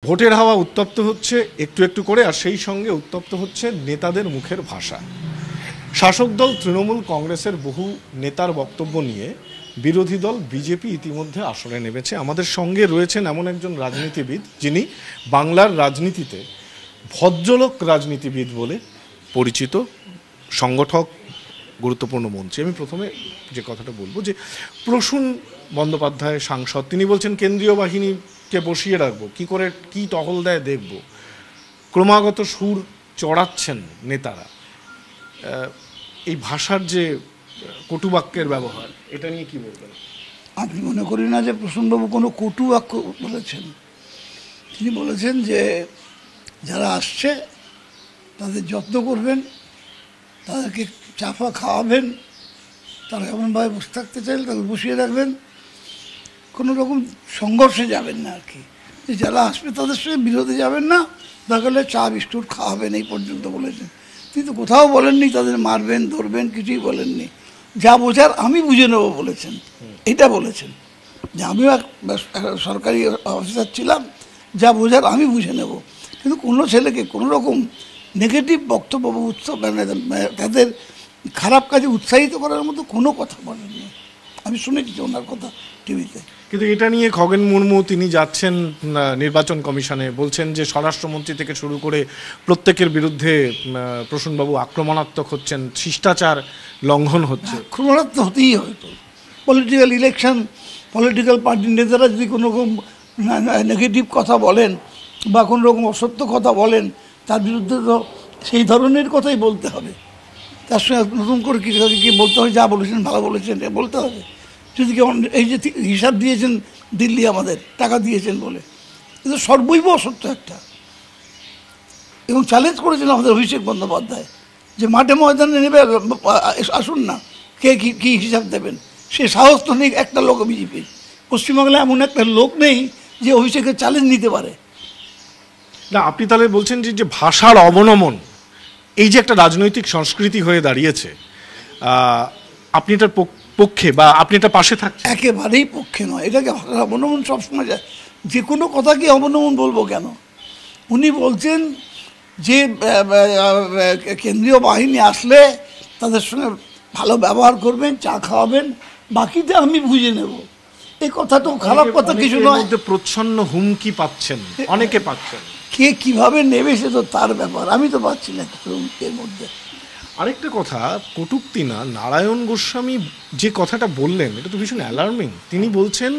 ভোটের হাওয়া উত্তপ্ত হচ্ছে একটু একটু করে, আর সেই সঙ্গে উত্তপ্ত হচ্ছে নেতাদের মুখের ভাষা। শাসক দল তৃণমূল কংগ্রেসের বহু নেতার বক্তব্য নিয়ে বিরোধী দল বিজেপি ইতিমধ্যে আসরে নেমেছে। আমাদের সঙ্গে রয়েছেন এমন একজন রাজনীতিবিদ যিনি বাংলার রাজনীতিতে ভদ্রলোক রাজনীতিবিদ বলে পরিচিত, সংগঠক, গুরুত্বপূর্ণ মঞ্চে। আমি প্রথমে যে কথাটা বলবো যে প্রসূন বন্দ্যোপাধ্যায় সাংসদ, তিনি বলছেন কেন্দ্রীয় বাহিনীকে বসিয়ে রাখবো, কি করে কি টহল দেয় দেখব। ক্রমাগত সুর চড়াচ্ছেন নেতারা। এই ভাষার যে কটুবাক্যের ব্যবহার, এটা নিয়ে কি বলবেন? আমি মনে করি না যে প্রসূনবাবু কোনো কটুবাক্য বলেছেন। তিনি বলেছেন যে যারা আসছে তাদের যত্ন করবেন, তাদেরকে চাফা খাওয়াবেন, তারা এমনভাবে বসে থাকতে চাইলে তাদের বসিয়ে রাখবেন, কোনো রকম সংঘর্ষে যাবেন না আর কি। যে যারা আসবে তাদের সঙ্গে বিরোধে যাবেন না, দরকার হলে চা বিস্কুট খাওয়াবেন, এই পর্যন্ত বলেছেন। কিন্তু কোথাও বলেননি তাদের মারবেন ধরবেন, কিছুই বলেননি। যা বোঝার আমি বুঝে নেব বলেছেন, এটা বলেছেন যে আমিও এক সরকারি অফিসার ছিলাম, যা বোঝার আমি বুঝে নেব। কিন্তু কোনো ছেলেকে কোনো রকম নেগেটিভ বক্তব্য তাদের খারাপ কাজে উৎসাহিত করার মতো কোনো কথা বলেননি। আমি শুনেছি ওনার কথা টিভিতে। কিন্তু এটা নিয়ে খগেন মুর্মু তিনি যাচ্ছেন নির্বাচন কমিশনে, বলছেন যে স্বরাষ্ট্রমন্ত্রী থেকে শুরু করে প্রত্যেকের বিরুদ্ধে প্রসূনবাবু আক্রমণাত্মক হচ্ছেন, শিষ্টাচার লঙ্ঘন হচ্ছে। আক্রমণাত্মক হতেই হয়তো পলিটিক্যাল ইলেকশন, পলিটিক্যাল পার্টির নেতারা যদি কোনো রকম নেগেটিভ কথা বলেন বা কোনো রকম অসত্য কথা বলেন, তার বিরুদ্ধে তো সেই ধরনের কথাই বলতে হবে। তার সঙ্গে নতুন করে কি বলতে হয়, যা বলেছেন ভালো বলেছেন বলতে হবে। যদি কেউ এই যে হিসাব দিয়েছেন দিল্লি আমাদের টাকা দিয়েছেন বলে, কিন্তু সর্বৈব অসত্য একটা। এবং চ্যালেঞ্জ করেছেন আমাদের অভিষেক বন্দ্যোপাধ্যায় যে মাঠে ময়দানে নেবে, আসুন না, কে কী হিসাব দেবেন। সে সাহস তো নেই একটা লোক বিজেপির। পশ্চিমবাংলায় এমন একটা লোক নেই যে অভিষেকের চ্যালেঞ্জ নিতে পারে না। আপনি তাহলে বলছেন যে ভাষার অবনমন এই যে একটা রাজনৈতিক সংস্কৃতি হয়ে দাঁড়িয়েছে, আপনি এটার পক্ষে বা আপনি এটা পাশে থাকছেন? একেবারেই পক্ষে নয়। এটাকে ভাষার অবনমন সবসময় যায়, যে কোনো কথাকে অবনমন বলবো কেন? উনি বলছেন যে কেন্দ্রীয় বাহিনী আসলে তাদের সঙ্গে ভালো ব্যবহার করবেন, চা খাওয়াবেন, বাকিটা আমি বুঝে নেব। এই কথাটাও খারাপ কথা কিছু নয়। প্রচ্ছন্ন হুমকি পাচ্ছেন, অনেকে পাচ্ছেন। কে কিভাবে নেবে সে তো তার ব্যাপার, আমি তো পাচ্ছি না এর মধ্যে। আরেকটা কথা, কটূক্তি না, নারায়ণ গোস্বামী যে কথাটা বললেন এটা তো ভীষণ অ্যালার্মিং। তিনি বলছেন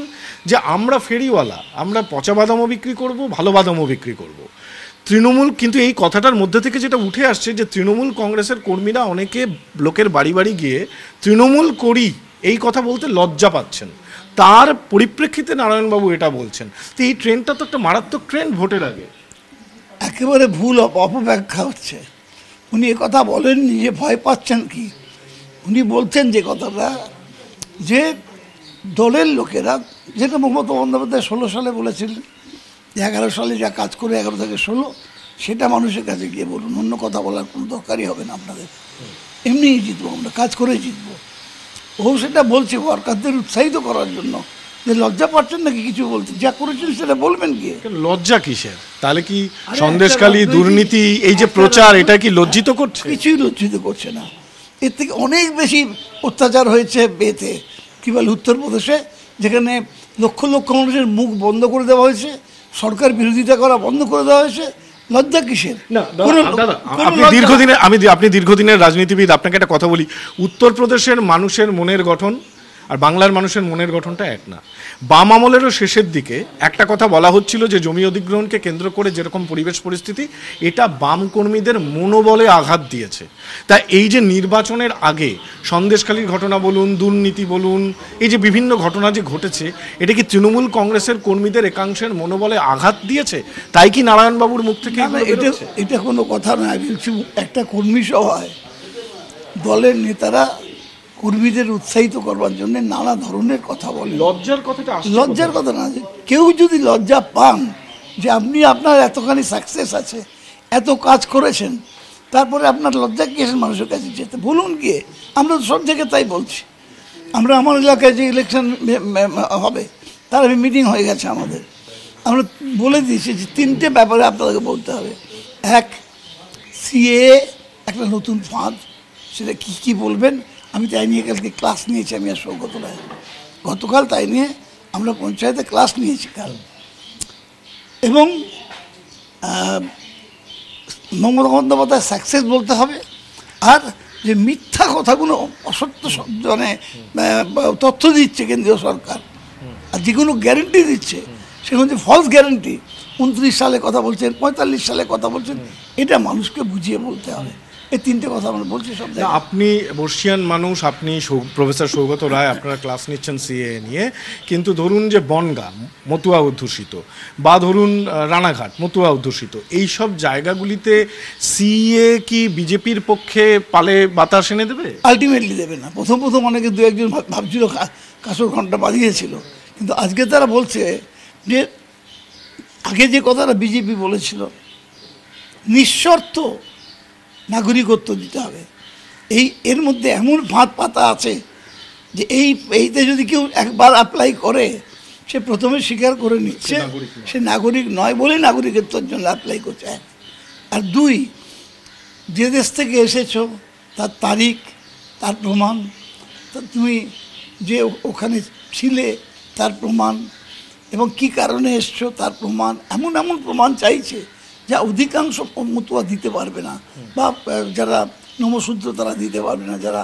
যে আমরা ফেরিওয়ালা, আমরা পচা বাদামও বিক্রি করব, ভালো বাদামও বিক্রি করব। তৃণমূল, কিন্তু এই কথাটার মধ্যে থেকে যেটা উঠে আসছে যে তৃণমূল কংগ্রেসের কর্মীরা অনেকে লোকের বাড়ি বাড়ি গিয়ে তৃণমূল করি এই কথা বলতে লজ্জা পাচ্ছেন। তার পরিপ্রেক্ষিতে নারায়ণবাবু এটা বলছেন। তো এই ট্রেন্ডটা তো একটা মারাত্মক ট্রেন্ড ভোটের আগে। একেবারে ভুল অপব্যাখ্যা হচ্ছে। উনি কথা বলেননি যে ভয় পাচ্ছেন কি, উনি বলছেন যে কথাটা যে দলের লোকেরা, যেটা মমতা বন্দ্যোপাধ্যায় 16 সালে বলেছিলেন, 11 সালে যা কাজ করে 11 থেকে 16 সেটা মানুষের কাছে গিয়ে বলুন, অন্য কথা বলার কোনো দরকারই হবে না আপনাদের, এমনিই জিতবো আমরা, কাজ করে জিতবো। ও সেটা বলছে ওয়ার্কারদের উৎসাহিত করার জন্য। যে লজ্জা পাচ্ছেন নাকি কিছু বলতে? যা করেছেন সেটা বলবেন কি? লজ্জা কিসের? তাহলে কি সন্দেশখালী দুর্নীতি এই যে প্রচার, এটা কি লজ্জিত করছে? কিছুই লজ্জিত করছে না। এর থেকে অনেক বেশি অত্যাচার হয়েছে বেতে, কী বলে, উত্তরপ্রদেশে, যেখানে লক্ষ লক্ষ মানুষের মুখ বন্ধ করে দেওয়া হয়েছে, সরকার বিরোধিতা করা বন্ধ করে দেওয়া হয়েছে। লজ্জা কিসের? আপনি দীর্ঘদিনের রাজনীতিবিদ, আপনাকে একটা কথা বলি, উত্তরপ্রদেশের মানুষের মনের গঠন আর বাংলার মানুষের মনের গঠনটা এক না। বাম আমলেরও শেষের দিকে একটা কথা বলা হচ্ছিল যে জমি অধিগ্রহণকে কেন্দ্র করে যেরকম পরিবেশ পরিস্থিতি, এটা বাম কর্মীদের মনোবলে আঘাত দিয়েছে। তা এই যে নির্বাচনের আগে সন্দেশখালীর ঘটনা বলুন, দুর্নীতি বলুন, এই যে বিভিন্ন ঘটনা যে ঘটেছে, এটা কি তৃণমূল কংগ্রেসের কর্মীদের একাংশের মনোবলে আঘাত দিয়েছে? তাই কি নারায়ণবাবুর মুখ থেকে? এটা কোনো কথা নয়। একটা কর্মী সভায় দলের নেতারা কর্মীদের উৎসাহিত করবার জন্য নানা ধরনের কথা বলে। লজ্জার কথাটা, লজ্জার কথা না। কেউ যদি লজ্জা পান যে আপনি আপনার এতখানি সাকসেস আছে, এত কাজ করেছেন, তারপরে আপনার লজ্জা কি এসে মানুষের কাছে যেতে বলুন গিয়ে? আমরা তো সব জায়গায় তাই বলছি। আমরা আমার এলাকায় যে ইলেকশন হবে তার মিটিং হয়ে গেছে আমাদের, আমরা বলে দিয়েছি যে তিনটে ব্যাপারে আপনাদেরকে বলতে হবে। এক, সিএ একটা নতুন ফাঁদ, সেটা কী কী বলবেন। আমি তাই নিয়ে কালকে ক্লাস নিয়েছি, আমি আর সৌগত রায় গতকাল তাই নিয়ে আমরা পঞ্চায়েতে ক্লাস নিয়েছি কাল। এবং মমতা বন্দ্যোপাধ্যায় সাকসেস বলতে হবে। আর যে মিথ্যা কথাগুলো, অসত্য মানে তথ্য দিচ্ছে কেন্দ্রীয় সরকার, আর যেগুলো গ্যারেন্টি দিচ্ছে সেগুলো যে ফলস গ্যারেন্টি, 29 সালে কথা বলছেন, 45 সালে কথা বলছেন, এটা মানুষকে বুঝিয়ে বলতে হবে। এই তিনটে কথা আমরা বলছি সব জায়গায়। আপনি বর্ষিয়ান মানুষ, আপনি প্রফেসর সৌগত রায়, আপনারা ক্লাস নিচ্ছেন সিএ নিয়ে, কিন্তু ধরুন যে বনগা মতুয়া অধ্যুষিত, বা ধরুন রানাঘাট মতুয়া অধ্যুষিত, এই সব জায়গাগুলিতে সিএ কি বিজেপির পক্ষে পালে বাতাস এনে দেবে? আলটিমেটলি দেবে না। প্রথম প্রথম অনেকে দু একজন ভাবছিল, কাঁসর ঘন্টা বাজিয়েছিল, কিন্তু আজকে তারা বলছে যে আগে যে কথাটা বিজেপি বলেছিল, নিঃশর্ত নাগরিকত্ব দিতে হবে, এর মধ্যে এমন ফাঁদ পাতা আছে যে এইতে যদি কেউ একবার অ্যাপ্লাই করে, সে প্রথমে স্বীকার করে নিচ্ছে সে নাগরিক নয় বলে নাগরিকত্বের জন্য অ্যাপ্লাই করছে। এক। আর দুই, যে দেশ থেকে এসেছো তার তারিখ, তার প্রমাণ, তুমি যে ওখানে ছিলে তার প্রমাণ, এবং কি কারণে এসছো তার প্রমাণ, এমন এমন প্রমাণ চাইছে যা অধিকাংশ মতুয়া দিতে পারবে না, বা যারা নমশূদ্র তারা দিতে পারবে না, যারা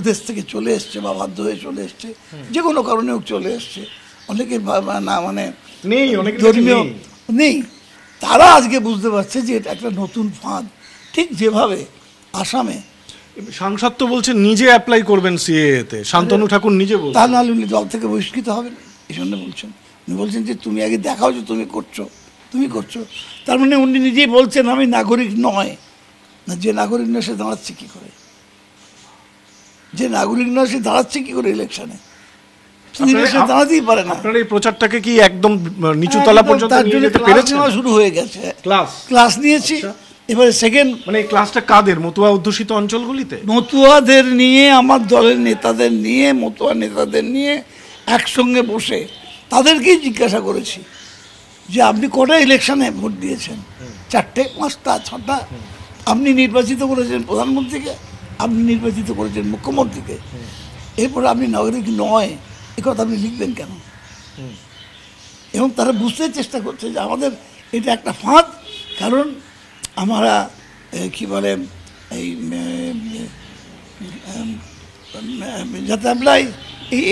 দেশ থেকে চলে এসছে বা বাধ্য হয়ে চলে এসছে, যে কোনো কারণেও চলে এসছে, অনেকের না মানে ধর্মীয় নেই, তারা আজকে বুঝতে পারছে যে এটা একটা নতুন ফাঁদ। ঠিক যেভাবে আসামে সাংসদ তো বলছেন নিজে অ্যাপ্লাই করবেন সিএতে, শান্তনু ঠাকুর নিজে বলছেন, তা নাহলে উনি দল থেকে বহিষ্কৃত হবেন, এই জন্য বলছেন। উনি বলছেন যে তুমি আগে দেখাও যে তুমি করছো। তার মানে উনি নিজেই বলছেন আমি নাগরিক নয়। না, যে নাগরিক নয় সে দাঁড়াচ্ছে কী করে? যে নাগরিক নয় সে দাঁড়াচ্ছে কী করে ইলেকশনে? দাঁড়াতেই পারে না। আপনার এই প্রচারটাকে কি একদম নিচু তলা পর্যন্ত নিয়ে যেতে পেরেছেন? শুরু হয়ে গেছে, ক্লাস নিয়েছি। এবারে সেকেন্ড, মানে এই ক্লাসটা কাদের? মতুয়া অধ্যুষিত অঞ্চলগুলিতে মতুয়াদের নিয়ে, আমার দলের নেতাদের নিয়ে, মতুয়া নেতাদের নিয়ে একসঙ্গে বসে তাদেরকেই জিজ্ঞাসা করেছি যে আপনি কটা ইলেকশনে ভোট দিয়েছেন? 4টে, 5টা, 6টা। আপনি নির্বাচিত করেছেন প্রধানমন্ত্রীকে, আপনি নির্বাচিত করেছেন মুখ্যমন্ত্রীকে, এরপরে আপনি নাগরিক নয় এ কথা আপনি লিখবেন কেন? এবং তারা বুঝতে চেষ্টা করছে যে আমাদের এটা একটা ফাঁদ। কারণ আমরা কি বলে এই যাতে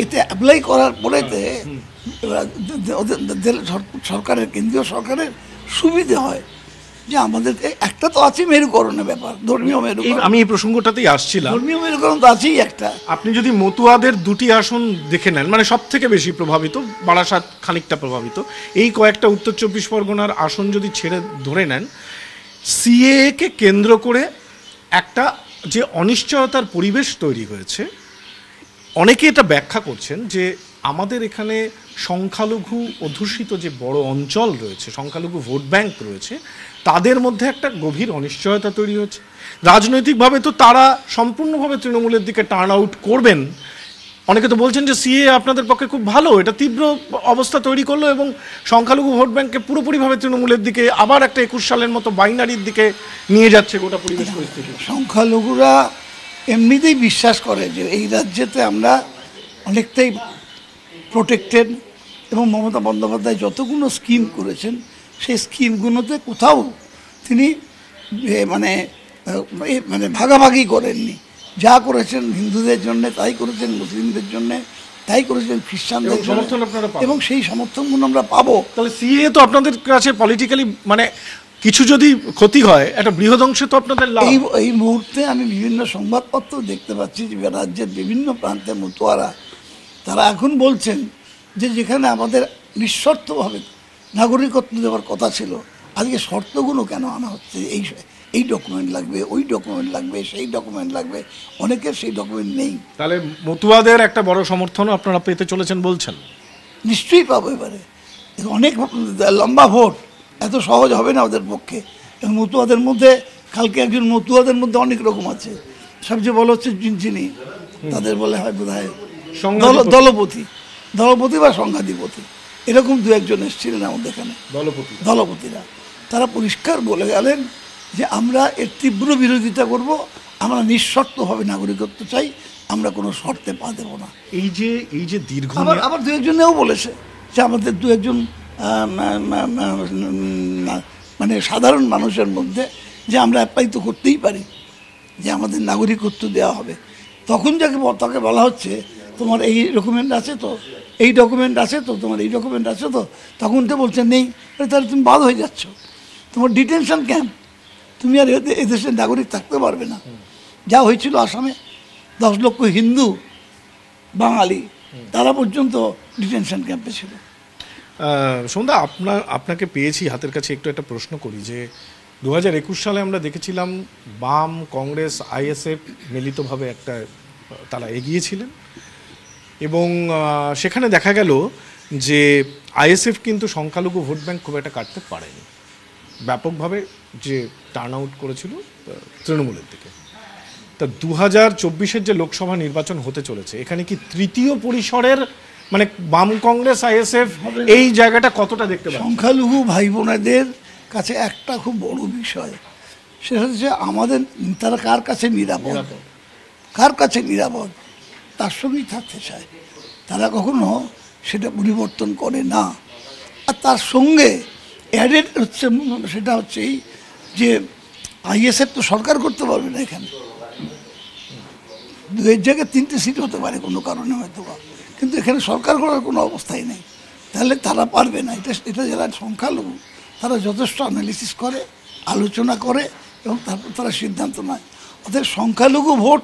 এতে অ্যাপ্লাই করার পরেতে সরকারের, কেন্দ্রীয় সরকারের সুবিধে হয় যে আমাদেরকে একটা তো আছে মেরুকরণের ব্যাপার, ধর্মীয় মেরুকরণ। আমি এই প্রসঙ্গটাতেই আসছিলাম, ধর্মীয় মেরুকরণ তো আছেই একটা। আপনি যদি মতুয়াদের 2টি আসন দেখে নেন, মানে সব থেকে বেশি প্রভাবিত বারাসাত, খানিকটা প্রভাবিত, এই কয়েকটা উত্তর 24 পরগনার আসন যদি ধরে নেন, সিএএ কে কেন্দ্র করে একটা যে অনিশ্চয়তার পরিবেশ তৈরি হয়েছে, অনেকে এটা ব্যাখ্যা করছেন যে আমাদের এখানে সংখ্যালঘু অধ্যুষিত যে বড় অঞ্চল রয়েছে, সংখ্যালঘু ভোট ব্যাংক রয়েছে, তাদের মধ্যে একটা গভীর অনিশ্চয়তা তৈরি হচ্ছে। রাজনৈতিকভাবে তো তারা সম্পূর্ণভাবে তৃণমূলের দিকে টার্ন আউট করবেন। অনেকে তো বলছেন যে সিএ আপনাদের পক্ষে খুব ভালো, এটা তীব্র অবস্থা তৈরি করলো এবং সংখ্যালঘু ভোট ব্যাংককে পুরোপুরিভাবে তৃণমূলের দিকে, আবার একটা 21 সালের মতো বাইনারির দিকে নিয়ে যাচ্ছে গোটা পরিবেশ পরিস্থিতি। সংখ্যালঘুরা এমনিতেই বিশ্বাস করে যে এই রাজ্যেতে আমরা অনেকটাই প্রোটেক্টেড, এবং মমতা বন্দ্যোপাধ্যায় যতগুলো স্কিম করেছেন সেই স্কিমগুলোতে কোথাও তিনি মানে ভাগাভাগি করেননি। যা করেছেন হিন্দুদের জন্য তাই করেছেন, মুসলিমদের জন্য তাই করেছেন, খ্রিস্টানদের জন্য, এবং সেই সমর্থনগুলো আমরা পাবো। তাহলে সিএ তো আপনাদের কাছে পলিটিক্যালি মানে কিছু যদি ক্ষতি হয়, একটা বৃহৎ অংশে তো আপনাদের লাভ। এই মুহূর্তে আমি বিভিন্ন সংবাদপত্র দেখতে পাচ্ছি যে রাজ্যের বিভিন্ন প্রান্তে মতুয়ারা তারা এখন বলছেন যে যেখানে আমাদের নিঃশর্তভাবে নাগরিকত্ব দেওয়ার কথা ছিল, আজকে শর্তগুলো কেন আনা হচ্ছে? এই ডকুমেন্ট লাগবে, ওই ডকুমেন্ট লাগবে, সেই ডকুমেন্ট লাগবে, অনেকের সেই ডকুমেন্ট নেই। তাহলে মতুয়াদের একটা বড় সমর্থন আপনারা পেতে চলেছেন বলছেন? নিশ্চয়ই পাবো। এবারে অনেক লম্বা ভোট, এত সহজ হবে না ওদের পক্ষে। এবং মতুয়াদের মধ্যে কালকে একজন মতুয়াদের মধ্যে অনেক রকম আছে, সবচেয়ে বড় হচ্ছে যিনি, তাদের বলে হয় বোধ হয় দলপতি বা সংঘাধিপতি, এরকম দু একজন এসেছিলেন আমাদের এখানে দলপতিরা, তারা পরিষ্কার বলে গেলেন যে আমরা এর তীব্র বিরোধিতা করব, আমরা নিঃশর্তভাবে নাগরিকত্ব চাই, আমরা কোনো শর্তে পা দেবো না। এই যে দীর্ঘ আবার দু একজনেও বলেছে যে আমাদের দু একজন মানে সাধারণ মানুষের মধ্যে যে আমরা অ্যাপ্লাই তো করতেই পারি, যে আমাদের নাগরিকত্ব দেওয়া হবে। তখন তাকে বলা হচ্ছে তোমার এই ডকুমেন্ট আছে তো, এই ডকুমেন্ট আছে তো, তোমার এই ডকুমেন্ট আছে তো, তখন তো বলছে নেই। তাহলে তুমি বাদ হয়ে যাচ্ছ, তোমার ডিটেনশন ক্যাম্প, তুমি আর এদেশের নাগরিক থাকতে পারবে না। যা হয়েছিল আসামে 10 লক্ষ হিন্দু বাঙালি তারা পর্যন্ত ডিটেনশন ক্যাম্পে ছিল। সন্ধ্যা, আপনাকে পেয়েছি হাতের কাছে, একটু একটা প্রশ্ন করি যে 2021 সালে আমরা দেখেছিলাম বাম, কংগ্রেস, আইএসএফ মিলিতভাবে একটা তারা এগিয়েছিলেন এবং সেখানে দেখা গেল যে আইএসএফ কিন্তু সংখ্যালঘু ভোট ব্যাংক খুব একটা কাটতে পারেনি, ব্যাপকভাবে যে টার্ন আউট করেছিল তৃণমূলের দিকে। তা 2024-এর যে লোকসভা নির্বাচন হতে চলেছে, এখানে কি তৃতীয় পরিসরের মানে বাম, কংগ্রেস, আইএসএফ এই জায়গাটা কতটা দেখতে পাবেন? সংখ্যালঘু ভাই বোনেদের কাছে একটা খুব বড় বিষয়, সেটা হচ্ছে আমাদের তারা কার কাছে নিরাপদ, কার কাছে নিরাপদ তার সঙ্গেই থাকতে চায়, তারা কখনো সেটা পরিবর্তন করে না। আর তার সঙ্গে অ্যাডেড হচ্ছে সেটা হচ্ছে এই যে আইএসএফ তো সরকার করতে পারবে না, এখানে 2 জায়গায় 3টে সিট হতে পারে কোনো কারণে হয়তো বা, কিন্তু এখানে সরকার করার কোনো অবস্থাই নেই, তাহলে তারা পারবে না। এটা যারা সংখ্যালঘু তারা যথেষ্ট অ্যানালিসিস করে, আলোচনা করে এবং তারপর তারা সিদ্ধান্ত নেয়। অর্থাৎ সংখ্যালঘু ভোট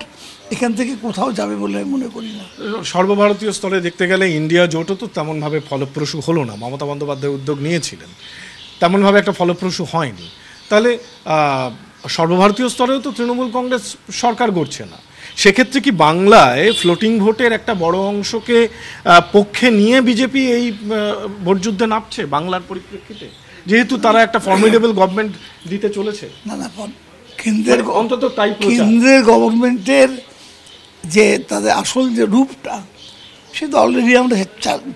এখান থেকে কোথাও যাবে বলে আমি মনে করি না। সর্বভারতীয় স্তরে দেখতে গেলে ইন্ডিয়া জোটও তো তেমনভাবে ফলপ্রসূ হলো না। মমতা বন্দ্যোপাধ্যায় উদ্যোগ নিয়েছিলেন, তেমনভাবে একটা ফলপ্রসূ হয়নি। তাহলে সর্বভারতীয় স্তরেও তো তৃণমূল কংগ্রেস সরকার গড়ছে না। সেক্ষেত্রে কি বাংলায় ফ্লোটিং ভোটের একটা বড় অংশকে পক্ষে নিয়ে বিজেপি এই ভোটযুদ্ধে নামছে বাংলার পরিপ্রেক্ষিতে, যেহেতু তারা একটা ফর্মিডেবল গভর্নমেন্ট দিতে চলেছে? না, কেন্দ্রের অন্তত তাই কেন্দ্রের গভর্নমেন্টের যে তাদের আসল যে রূপটা, সে তো অলরেডি আমরা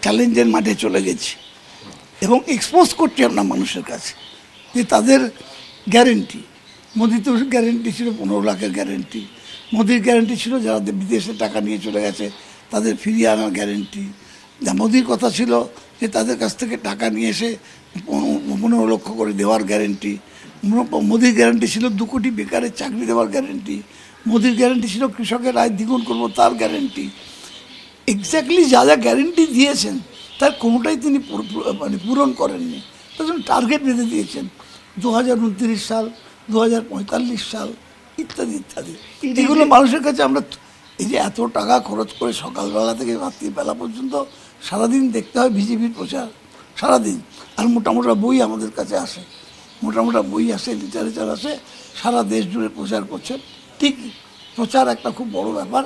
চ্যালেঞ্জের মাঠে চলে গেছি এবং এক্সপোজ করছি আমরা মানুষের কাছে যে তাদের গ্যারেন্টি। মোদি তো গ্যারেন্টি ছিল 15 লাখের গ্যারেন্টি, মোদির গ্যারেন্টি ছিল যারা বিদেশে টাকা নিয়ে চলে গেছে তাদের ফিরিয়ে আনার গ্যারেন্টি। মোদির কথা ছিল যে তাদের কাছ থেকে টাকা নিয়ে এসে 15 লক্ষ করে দেওয়ার গ্যারেন্টি। মোদির গ্যারেন্টি ছিল 2 কোটি বেকারের চাকরি দেওয়ার গ্যারেন্টি। মোদির গ্যারেন্টি ছিল কৃষকের আয় দ্বিগুণ করবো, তার গ্যারেন্টি। এক্স্যাক্টলি যা যা গ্যারেন্টি দিয়েছেন তার কোনোটাই তিনি মানে পূরণ করেননি। তার জন্য টার্গেট বেঁধে দিয়েছেন 2029 সাল, 2045 সাল ইত্যাদি ইত্যাদি। এগুলো মানুষের কাছে আমরা এই যে এত টাকা খরচ করে সকালবেলা থেকে রাত্রিবেলা পর্যন্ত সারাদিন দেখতে হয় বিজেপির প্রচার, সারাদিন। আর মোটামোটা বই আমাদের কাছে আসে, মোটামোটা বই আসে, লিটারেচার আসে, সারা দেশ জুড়ে প্রচার করছেন। ঠিক, প্রচার একটা খুব বড় ব্যাপার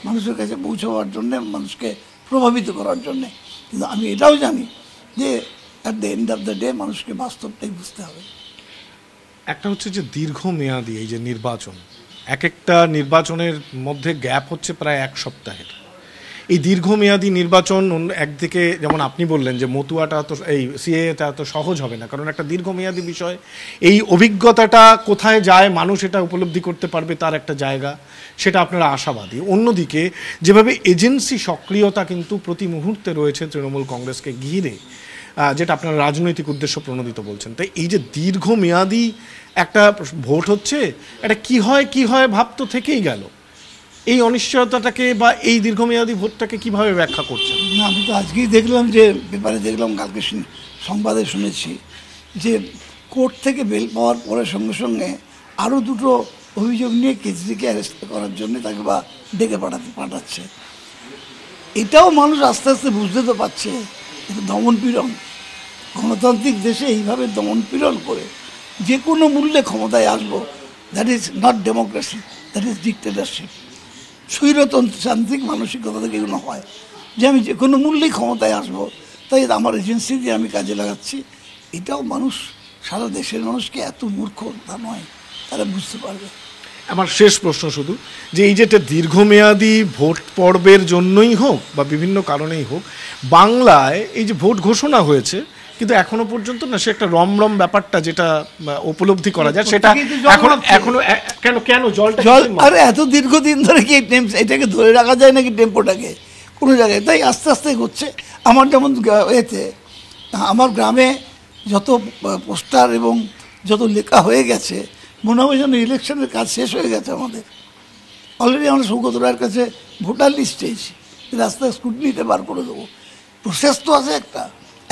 মানুষের কাছে পৌঁছাবার জন্যে, মানুষকে প্রভাবিত করার জন্যে। কিন্তু আমি এটাও জানি যে at the end of the day মানুষকে বাস্তবটাই বুঝতে হবে। একটা হচ্ছে যে দীর্ঘমেয়াদী এই যে নির্বাচন, এক একটা নির্বাচনের মধ্যে গ্যাপ হচ্ছে প্রায় 1 সপ্তাহের। এই দীর্ঘমেয়াদী নির্বাচন একদিকে যেমন আপনি বললেন যে মতুয়াটা তো এই সিএটা তো সহজ হবে না, কারণ একটা দীর্ঘমেয়াদী বিষয়। এই অভিজ্ঞতাটা কোথায় যায়, মানুষ এটা উপলব্ধি করতে পারবে, তার একটা জায়গা, সেটা আপনারা আশাবাদী। অন্যদিকে যেভাবে এজেন্সি সক্রিয়তা কিন্তু প্রতি মুহূর্তে রয়েছে তৃণমূল কংগ্রেসকে ঘিরে, যেটা আপনারা রাজনৈতিক উদ্দেশ্য প্রণোদিত বলছেন, তাই এই যে দীর্ঘমেয়াদী একটা ভোট হচ্ছে, এটা কি হয় ভাব তো থেকেই গেল। এই অনিশ্চয়তাটাকে বা এই দীর্ঘমেয়াদী ভোটটাকে কিভাবে ব্যাখ্যা করছেন? না, আমি তো আজকেই দেখলাম, যে পেপারে দেখলাম, কালকে সংবাদে শুনেছি যে কোর্ট থেকে বেল পাওয়ার পরে সঙ্গে সঙ্গে আরও 2টো অভিযোগ নিয়ে কেজরিকে অ্যারেস্ট করার জন্য তাকে বা ডেকে পাঠাচ্ছে। এটাও মানুষ আস্তে আস্তে বুঝতে তো পারছে এটা দমনপীড়ন। গণতান্ত্রিক দেশে এইভাবে দমনপীড়ন করে যে কোনো মূল্যে ক্ষমতায় আসবো, that is not democracy, that is dictatorship. স্বৈরতন্ত্রতান্ত্রিক মানসিকতা থেকে এগুলো হয় যে আমি যে কোনো মূল্যেই ক্ষমতায় আসবো, তাই আমার এজেন্সি দিয়ে আমি কাজে লাগাচ্ছি। এটাও মানুষ, সারা দেশের মানুষকে এত মূর্খ তা নয়, তারা বুঝতে পারবে। আমার শেষ প্রশ্ন শুধু, যে এই যে একটা দীর্ঘমেয়াদী ভোট পর্বের জন্যই হোক বা বিভিন্ন কারণেই হোক, বাংলায় এই যে ভোট ঘোষণা হয়েছে কিন্তু এখনো পর্যন্ত না সে একটা রমরম ব্যাপারটা যেটা উপলব্ধি করা যায় সেটা এখনো এখনো কেন কেন জলটা জল আরে এত দীর্ঘদিন ধরে কি এটাকে ধরে রাখা যায় নাকি টেম্পোটাকে কোনো জায়গায়? তাই আস্তে আস্তে হচ্ছে। আমার যেমন এতে আমার গ্রামে যত পোস্টার এবং যত লেখা হয়ে গেছে, মনে হয় যেন ইলেকশনের কাজ শেষ হয়ে গেছে আমাদের। অলরেডি আমরা সৌগত রায়ের কাছে ভোটার লিস্ট চেয়েছি, রাস্তায় স্কুটনিতে বার করে দেবো। প্রসেস তো আছে একটা,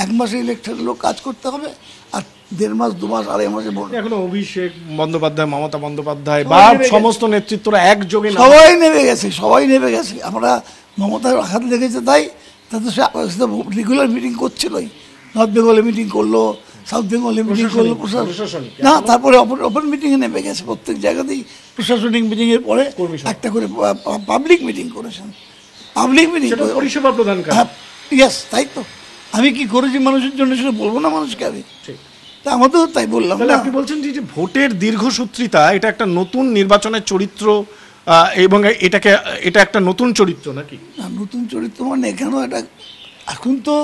1 মাসে ইলেকশনের লোক কাজ করতে হবে, আর 1.5 মাস 2 মাস 2.5 মাসে ভোট। এখনো অভিষেক বন্দ্যোপাধ্যায়, মমতা বন্দ্যোপাধ্যায় বা সমস্ত নেতৃত্বরা একযোগে সবাই নেমে গেছে। আমরা মমতার আঘাত লেগেছে তাই তাতে সে রেগুলার মিটিং করছিলই। নর্থ বেঙ্গলে মিটিং করলো, সাউথ বেঙ্গলে মিটিং করলো, না তারপরে ওপেন মিটিংয়ে নেমে গেছে। প্রত্যেক জায়গাতেই প্রশাসনিক মিটিংয়ের পরে একটা করে পাবলিক মিটিং করেছেন। পাবলিক মিটিং পরিষেবা প্রদান করে। হ্যাঁ, ইয়েস, তাই তো। আমি কি করেছি মানুষের জন্য সেটা বলবো না মানুষকে আমি? তা আমাদের তাই বললাম না। আপনি বলছেন যে ভোটের দীর্ঘসূত্রিতা এটা একটা নতুন নির্বাচনের চরিত্র, এবং এটা একটা নতুন চরিত্র নাকি? না, নতুন চরিত্র মানে এখানেও এটা এখন তো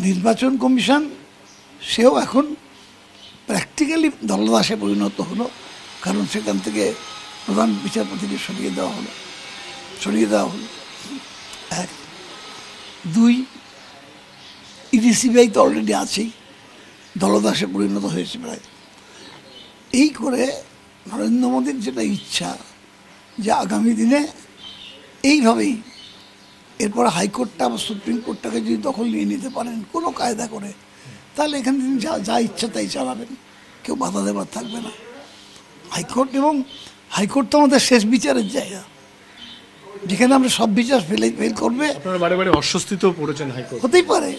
নির্বাচন কমিশন সেও এখন প্র্যাকটিক্যালি দলদাসে পরিণত হলো, কারণ সেখান থেকে প্রধান বিচারপতিকে সরিয়ে দেওয়া হলো। 1, 2 ইডিসিবিআই তো অলরেডি আছেই, দলদাসে পরিণত হয়েছে প্রায়। এই করে নরেন্দ্র মোদীর যেটা ইচ্ছা যে আগামী দিনে এইভাবেই এরপর হাইকোর্টটা বা সুপ্রিম কোর্টটাকে যদি দখল নিয়ে নিতে পারেন কোনো কায়দা করে, তাহলে এখানে তিনি যা ইচ্ছা তাই চালাবেন, কেউ বাধা দেবার থাকবে না। হাইকোর্ট তো আমাদের শেষ বিচারের জায়গা, যেখানে আমরা সব বিচার ফেল করবে। আপনারা বারে বারে অস্বস্তিতেও পড়েছেন হাইকোর্ট। হতেই পারে,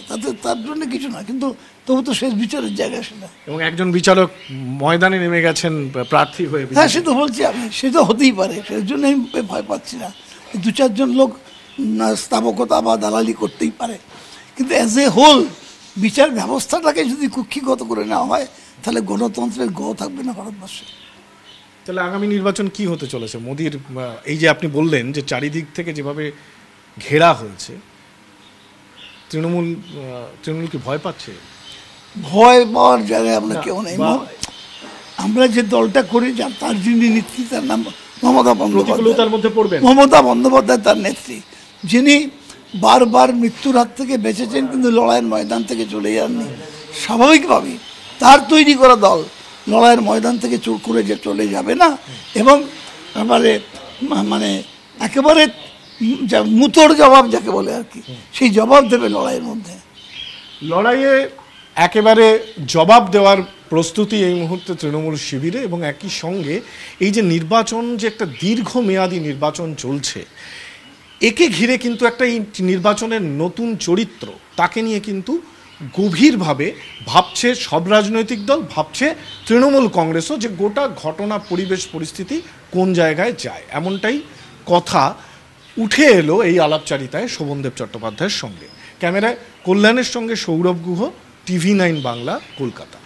তার জন্য কিছু না, কিন্তু তবু তো শেষ বিচারের জায়গা সেটা। এবং একজন বিচারক ময়দানে নেমে গেছেন প্রার্থী হয়ে। হ্যাঁ, সে তো বলছি আমি, সে তো হতেই পারে, সেই জন্য আমি ভয় পাচ্ছি না। 2-4 জন লোক স্থাবকতা বা দালালি করতেই পারে, কিন্তু অ্যাজ এ হোল বিচার ব্যবস্থাটাকে যদি কুক্ষিগত করে নেওয়া হয়, তাহলে গণতন্ত্রের থাকবে না ভারতবর্ষে। তাহলে আগামী নির্বাচন কি হতে চলেছে? মোদির এই যে আপনি বললেন যে চারিদিক থেকে যেভাবে ঘেরা হয়েছে, তৃণমূল কি ভয় পাচ্ছে? ভয় পাওয়ার জায়গায় আমরা কেউ নেই। আমরা যে দলটা করি, তার যিনি নেত্রী, তার নাম মমতা বন্দ্যোপাধ্যায়, তার নেত্রী, যিনি বারবার মৃত্যুর হাত থেকে বেঁচেছেন কিন্তু লড়াইয়ের ময়দান থেকে চলে যাননি। স্বাভাবিকভাবেই তার তৈরি করা দল লড়াইয়ের ময়দান থেকে করে যে চলে যাবে না, এবং মানে একেবারে মুতোর জবাব যাকে বলে আর কি, সেই জবাব দেবে লড়াইয়ের মধ্যে। লড়াইয়ে একেবারে জবাব দেওয়ার প্রস্তুতি এই মুহূর্তে তৃণমূল শিবিরে, এবং একই সঙ্গে এই যে নির্বাচন, যে একটা দীর্ঘমেয়াদী নির্বাচন চলছে, একে ঘিরে কিন্তু একটা এই নির্বাচনের নতুন চরিত্র, তাকে নিয়ে কিন্তু গভীরভাবে ভাবছে সব রাজনৈতিক দল, ভাবছে তৃণমূল কংগ্রেসও, যে গোটা ঘটনা পরিবেশ পরিস্থিতি কোন জায়গায় যায়। এমনটাই কথা উঠে এলো এই আলাপচারিতায় শোভনদেব চট্টোপাধ্যায়ের সঙ্গে। ক্যামেরায় কল্যাণের সঙ্গে সৌরভ গুহ, TV9 বাংলা, কলকাতা।